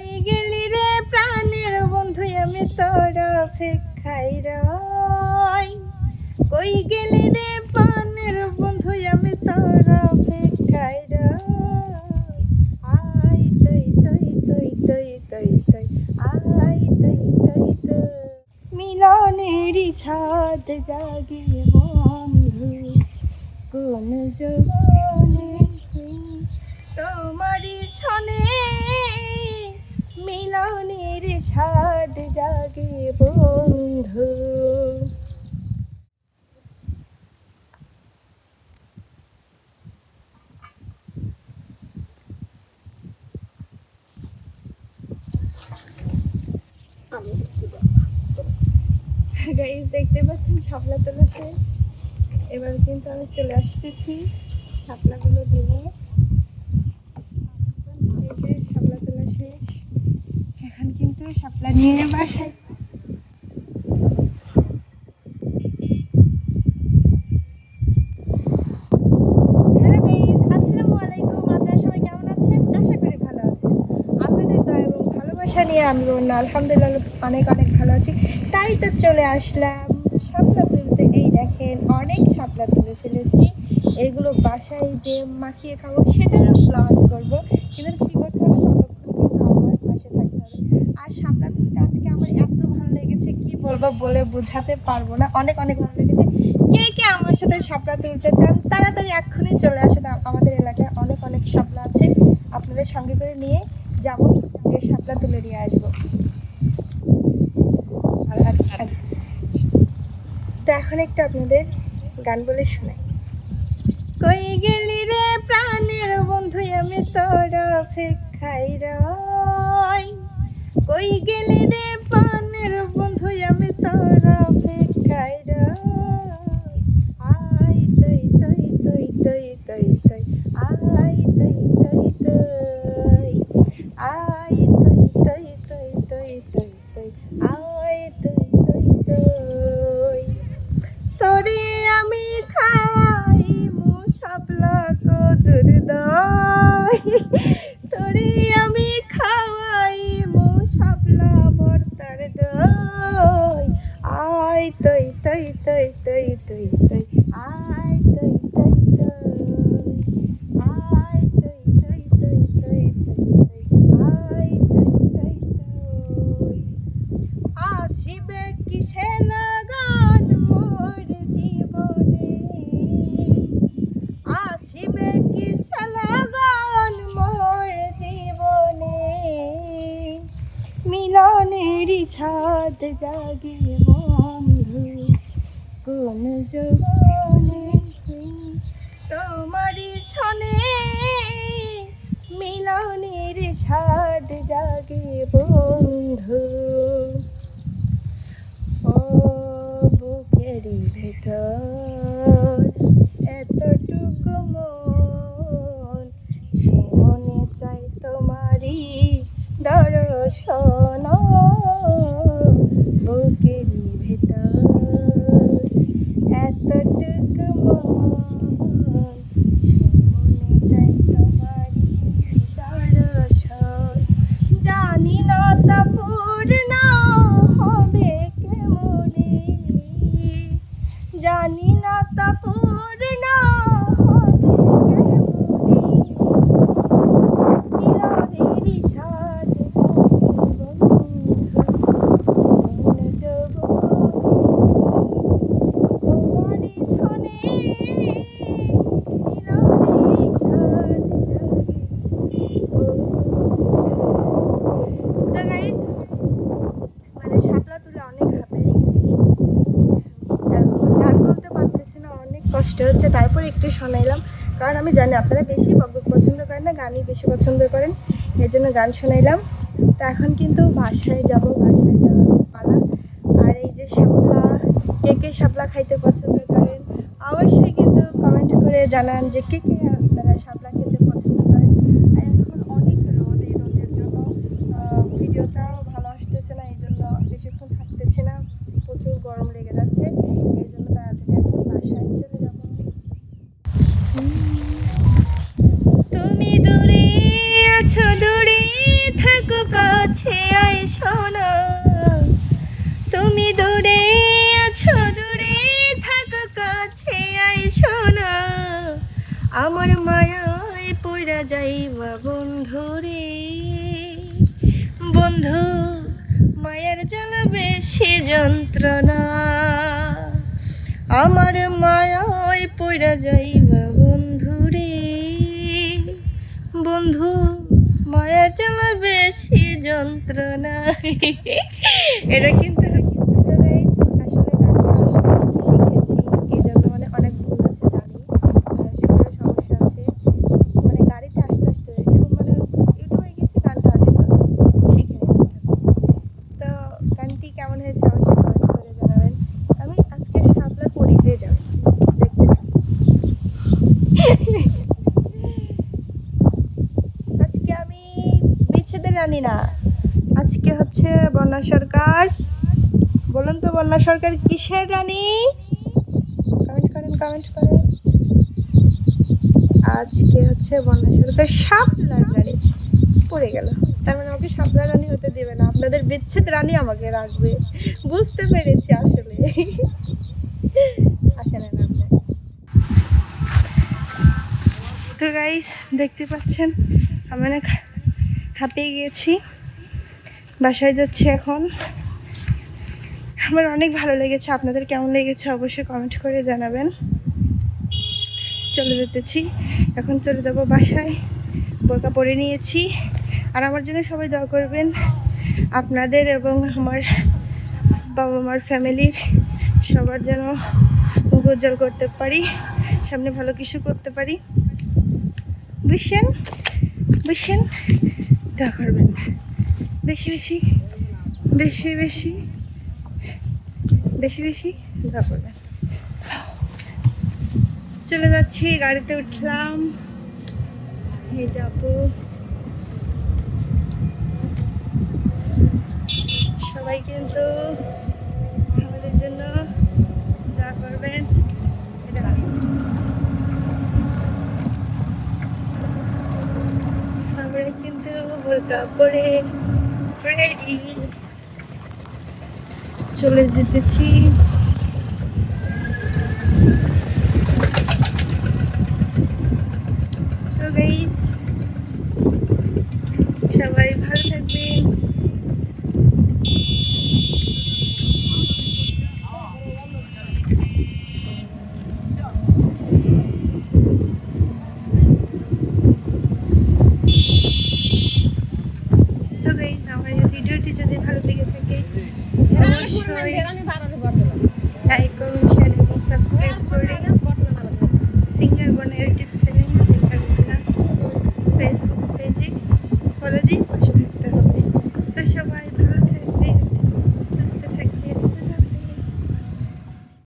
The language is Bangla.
কই গেলি রে প্রাণের বন্ধু আমি তোর অপেক্ষায় রই কই গেলি রে প্রাণের বন্ধু আমি তোর অপেক্ষায় রই আই তৈ তৈ তৈ তৈ তৈ তৈ আই তৈ তৈ তৈ মিলনেরই ছাদ জাগে বন্ধু কোন যৌবনে তোমারই ছনে মিলনের ছাদ জাগে বন্ধু। গাইস দেখতে পাচ্ছেন শাপলা তোলা শেষ, এবার কিন্তু আমি চলে আসতেছি শাপলাগুলো দিয়ে। শাপলা তোলা শেষ, এখন কিন্তু শাপলা নিয়ে বাসায়। হ্যালো গাইস, আসসালামু আলাইকুম। আপনারা সবাই কেমন আছেন? আশা করি ভালো আছেন। আপনাদের দয়া এবং ভালোবাসা নিয়ে আমি আলহামদুলিল্লাহ অনেক অনেক ভালো আছি। তাই তো চলে আসলাম শাপলা তুলতে। এই দেখেন অনেক শাপলা তুলে ফেলেছি, এগুলো বাসায় যে মাখিয়ে খাবো সেটারও প্ল্যান করবো, কিন্তু কি করতে হবে ততক্ষণ কিন্তু আমার পাশে থাকতে হবে। আর শাপলা তুলতে আজকে আমার এত ভালো লেগেছে কি বলবো, বলে বোঝাতে পারবো না, অনেক অনেক ভালো লেগেছে। কে কে আমার সাথে শাপলা তুলতে চান তাড়াতাড়ি এক্ষুনি চলে আসেন, আমাদের এলাকায় অনেক অনেক শাপলা আছে, আপনাদের সঙ্গে করে নিয়ে যাবো, যে শাপলা তুলে নিয়ে আসবো। তো এখন একটু আপনাদের গান বলে শোনাই। কই গেলি রে প্রাণের বন্ধু আমি তোর অপেক্ষায় রই কই গেলি রে প্রাণের বন্ধু আমি তোর অপেক্ষায় রই আই তৈ তৈ তৈ তৈ তৈ তৈ আই তৈ তৈ তৈ আই তৈ তৈ তৈ তৈ তৈ আই তৈ তৈ তৈ তোরে আমি খাই মু শাপলা কদুর দই তোরে আমি খাওয়াই মু শাপলা ভর্তার দই আই তৈ তৈ তৈ তৈ তৈ তৈ আই তৈ তৈ তৈ আই তৈ তৈ তৈ তৈ তৈ আই তৈ তৈ তৈ আসিবে কিসে লাগান মোর জীবনে আসিবে কিসে লাগান মোর জীবনে মিলনেরই ছাদ জাগে বন্ধু কোন যৌবনে তোমারই ছনে মিলনের ছাদ জাগে বন্ধু। ও বুকেরই ভেতর এতটুকু মন সে মনে চাই তোমারই দর্শন বুকেরই ভেতর এতটুকু মন সে মনে চাই তোমারই দর্শন জানি না তা পূর্ণ হবে কেমনে জানি না তা পূর্ণ হবে কেমনে মিলনেরই ছাদ কোন যৌবনে তোমারই ছনে মিলনেরই ছাদ জাগে। মানে শাপলা তুলে অনেক হাঁপিয়ে গেছি, এখন গান বলতে পারতেছি না, অনেক কষ্ট হচ্ছে, তারপর একটু শোনাইলাম, কারণ আমি জানি আপনারা বেশি বকবক পছন্দ করেন না, গানই বেশি পছন্দ করেন, এর জন্য গান শোনাইলাম। তো এখন কিন্তু বাসায় যাব, বাসায় যাওয়ার পালা। আর এই যে শাপলা, কে কে শাপলা খাইতে পছন্দ করেন অবশ্যই কিন্তু কমেন্ট করে জানান যে কে কে আপনারা শাপলা খেতে পছন্দ করেন। আর এখন অনেক রোদ, এই রোদের জন্য ভিডিওটাও ভালো আসতেছে না, এই জন্য বেশিক্ষণ থাকতেছি না, প্রচুর গরম লেগে যাচ্ছে, এই জন্য তাড়াতাড়ি এখন বাসায় চলে যাব। তুমি দূরে আছো, দূরে থাকো। আমার মায়ায় পইরা যাইবা বন্ধু রে বন্ধু মায়ের জ্বালা বেশি যন্ত্রণা আমার মায়ায় পইরা যাইবা বন্ধু রে বন্ধু মায়ের জ্বালা বেশি যন্ত্রণা এটা কিন্তু জানি না আজকে হচ্ছে বন্যা সরকার বলুন তো বন্যা সরকার কিসের রানী কমেন্ট করেন আজকে হচ্ছে বন্যা সরকার শাপলার রানী পড়ে গেল তার মানে আমাকে শাপলা রানী হতে দেবে না আপনাদের বিচ্ছেদ রানী আমাকে রাখবে বুঝতে পেরেছি আসলে আসেন না আপনি তো গাইস দেখতে পাচ্ছেন আমি অনেক হাঁপিয়ে গিয়েছি বাসায় যাচ্ছি এখন আমার অনেক ভালো লেগেছে আপনাদের কেমন লেগেছে অবশ্যই কমেন্ট করে জানাবেন চলে যেতেছি এখন চলে যাব বাসায় বোরকা পরে নিয়েছি আর আমার জন্য সবাই দোয়া করবেন আপনাদের এবং আমার বাবা মার ফ্যামিলির সবার যেন মুখ উজ্জ্বল করতে পারি সামনে ভালো কিছু করতে পারি বুঝছেন দোয়া করবেন বেশি দোয়া করবেন চলে যাচ্ছি গাড়িতে উঠলাম এই যাবো সবাই কিন্তু আমাদের জন্য দোয়া করবেন আমরা কিন্তু বোরকা পরে রেডি চলে যেতেছি তো গাইস সবাই ভালো থাকবেন আমার এই ভিডিওটি যদি ভালো লেগে থাকে অবশ্যই লাইক করুন শেয়ার এবং সাবস্ক্রাইব করে সিঙ্গার বনা ইউটিউব চ্যানেল সিঙ্গার বনা ফেসবুক পেজে ফলো দিন